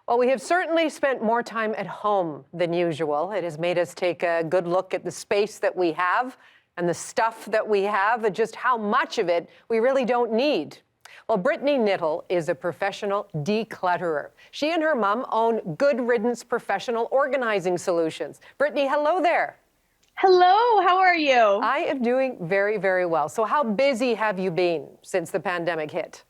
Well, we have certainly spent more time at home than usual. It has made us take a good look at the space that we have and the stuff that we have and just how much of it we really don't need. Well, Brittany Knittel is a professional declutterer. She and her mom own Good Riddance Professional Organizing Solutions. Brittany, hello there. Hello, how are you? I am doing very, very well. So how busy have you been since the pandemic hit?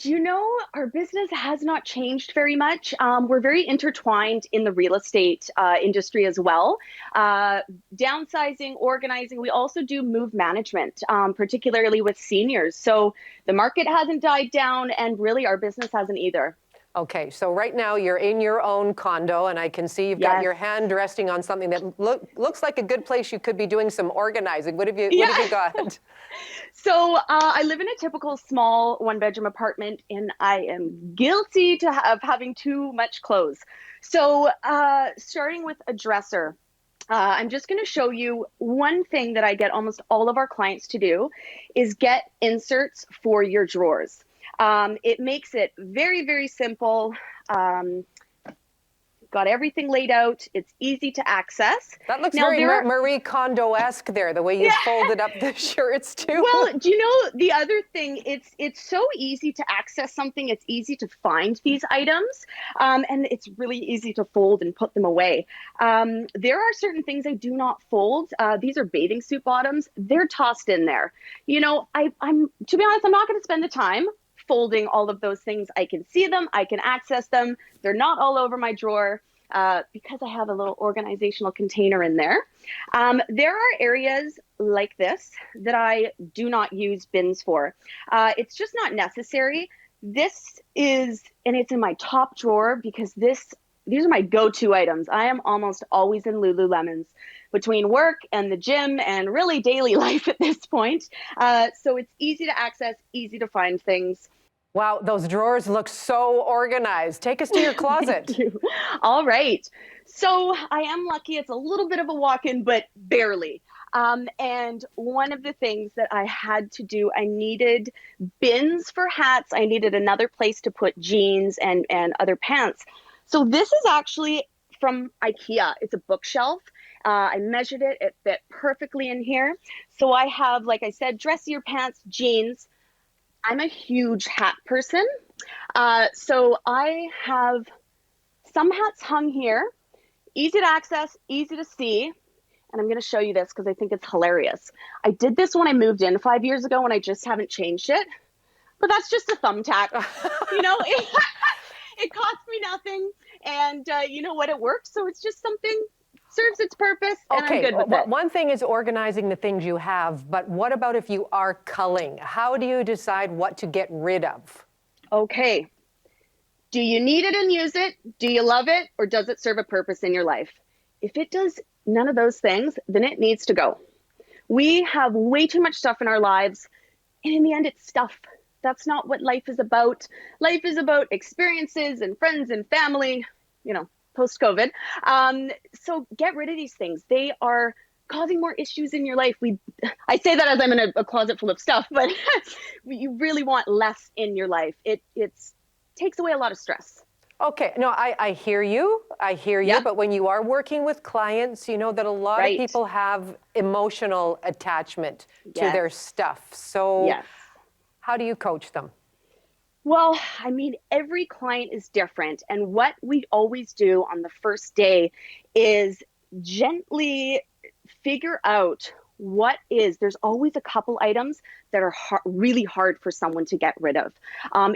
You know, our business has not changed very much. We're very intertwined in the real estate industry as well. Downsizing, organizing, we also do move management, particularly with seniors. So the market hasn't died down and really our business hasn't either. Okay, so right now you're in your own condo and I can see you've got your hand resting on something that looks like a good place you could be doing some organizing. What have you got? So I live in a typical small one-bedroom apartment and I am guilty of having too much clothes. So starting with a dresser, I'm just going to show you one thing that I get almost all of our clients to do is get inserts for your drawers. It makes it very, very simple. Got everything laid out. It's easy to access. That looks very Marie Kondo-esque there, the way you folded up the shirts too. Well, do you know the other thing? It's so easy to access something. It's easy to find these items, and it's really easy to fold and put them away. There are certain things I do not fold. These are bathing suit bottoms. They're tossed in there. You know, I'm to be honest, I'm not going to spend the time folding all of those things. I can see them, I can access them. They're not all over my drawer because I have a little organizational container in there. There are areas like this that I do not use bins for. It's just not necessary. This is, and it's in my top drawer because these are my go-to items. I am almost always in Lululemons between work and the gym and really daily life at this point. So it's easy to access, easy to find things. Wow, those drawers look so organized. Take us to your closet. Thank you. All right. So I am lucky. It's a little bit of a walk-in, but barely. And one of the things that I had to do, I needed bins for hats. I needed another place to put jeans and other pants. So this is actually from IKEA. It's a bookshelf. I measured it. It fit perfectly in here. So I have, like I said, dressier pants, jeans. I'm a huge hat person. So I have some hats hung here, easy to access, easy to see. And I'm going to show you this because I think it's hilarious. I did this when I moved in 5 years ago and I just haven't changed it. But that's just a thumbtack. You know, it cost me nothing. And you know what? It works. So it's just something. Serves its purpose, and I'm good with it. One thing is organizing the things you have, but what about if you are culling? How do you decide what to get rid of? Okay. Do you need it and use it? Do you love it? Or does it serve a purpose in your life? If it does none of those things, then it needs to go. We have way too much stuff in our lives, and in the end, it's stuff. That's not what life is about. Life is about experiences and friends and family, you know, post-COVID. So get rid of these things. They are causing more issues in your life. I say that as I'm in a closet full of stuff, but you really want less in your life. It takes away a lot of stress. Okay, no, I hear you. Yep. But when you are working with clients, you know that a lot of people have emotional attachment to their stuff. So how do you coach them? Well, I mean, every client is different. And what we always do on the first day is gently figure out there's always a couple items that are really hard for someone to get rid of.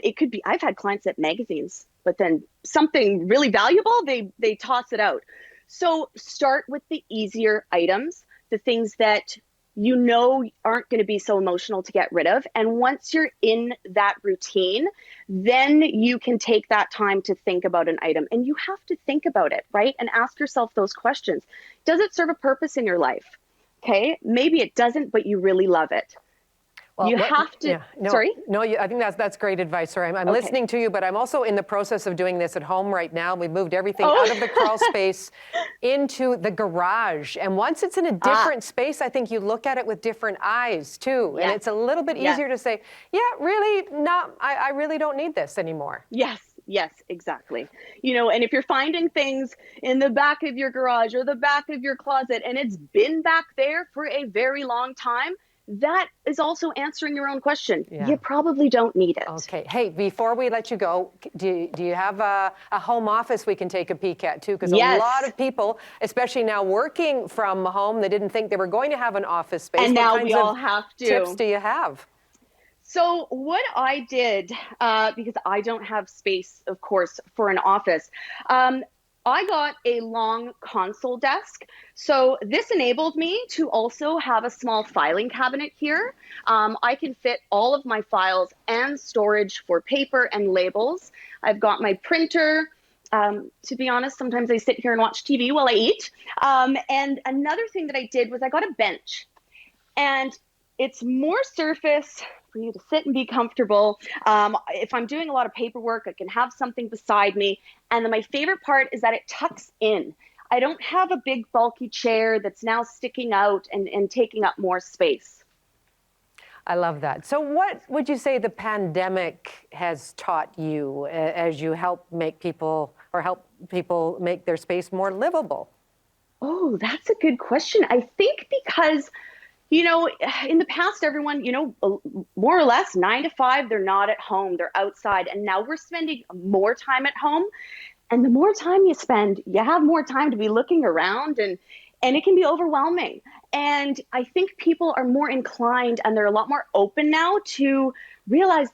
It could be, I've had clients at magazines, but then something really valuable, they toss it out. So start with the easier items, the things that you know aren't going to be so emotional to get rid of. And once you're in that routine, then you can take that time to think about an item. And you have to think about it, right? And ask yourself those questions. Does it serve a purpose in your life? Okay, maybe it doesn't, but you really love it. Well, you have to, sorry? No, I think that's great advice. Sorry, I'm listening to you, but I'm also in the process of doing this at home right now. We've moved everything out of the crawl space into the garage. And once it's in a different space, I think you look at it with different eyes too. And it's a little bit easier to say, yeah, really, I really don't need this anymore. Yes. Yes, exactly. You know, and if you're finding things in the back of your garage or the back of your closet and it's been back there for a very long time, that is also answering your own question. Yeah. You probably don't need it. Okay. Hey, before we let you go, do you have a home office we can take a peek at too? Because Yes. a lot of people, especially now working from home, they didn't think they were going to have an office space. And what now kinds we of all have to. tips do you have? So what I did, because I don't have space, of course, for an office, I got a long console desk. So this enabled me to also have a small filing cabinet here. I can fit all of my files and storage for paper and labels. I've got my printer. To be honest, sometimes I sit here and watch TV while I eat. And another thing that I did was I got a bench. And it's more surface for you to sit and be comfortable. If I'm doing a lot of paperwork, I can have something beside me. And then my favorite part is that it tucks in. I don't have a big bulky chair that's now sticking out and taking up more space. I love that. So what would you say the pandemic has taught you as you help people make their space more livable? Oh, that's a good question. I think because you know, in the past, everyone, you know, more or less 9 to 5, they're not at home, they're outside. And now we're spending more time at home. And the more time you spend, you have more time to be looking around and it can be overwhelming. And I think people are more inclined and they're a lot more open now to realize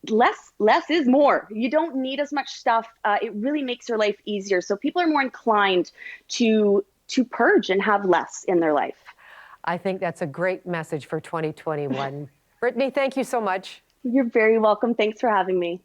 less is more. You don't need as much stuff. It really makes your life easier. So people are more inclined to purge and have less in their life. I think that's a great message for 2021. Brittany, thank you so much. You're very welcome. Thanks for having me.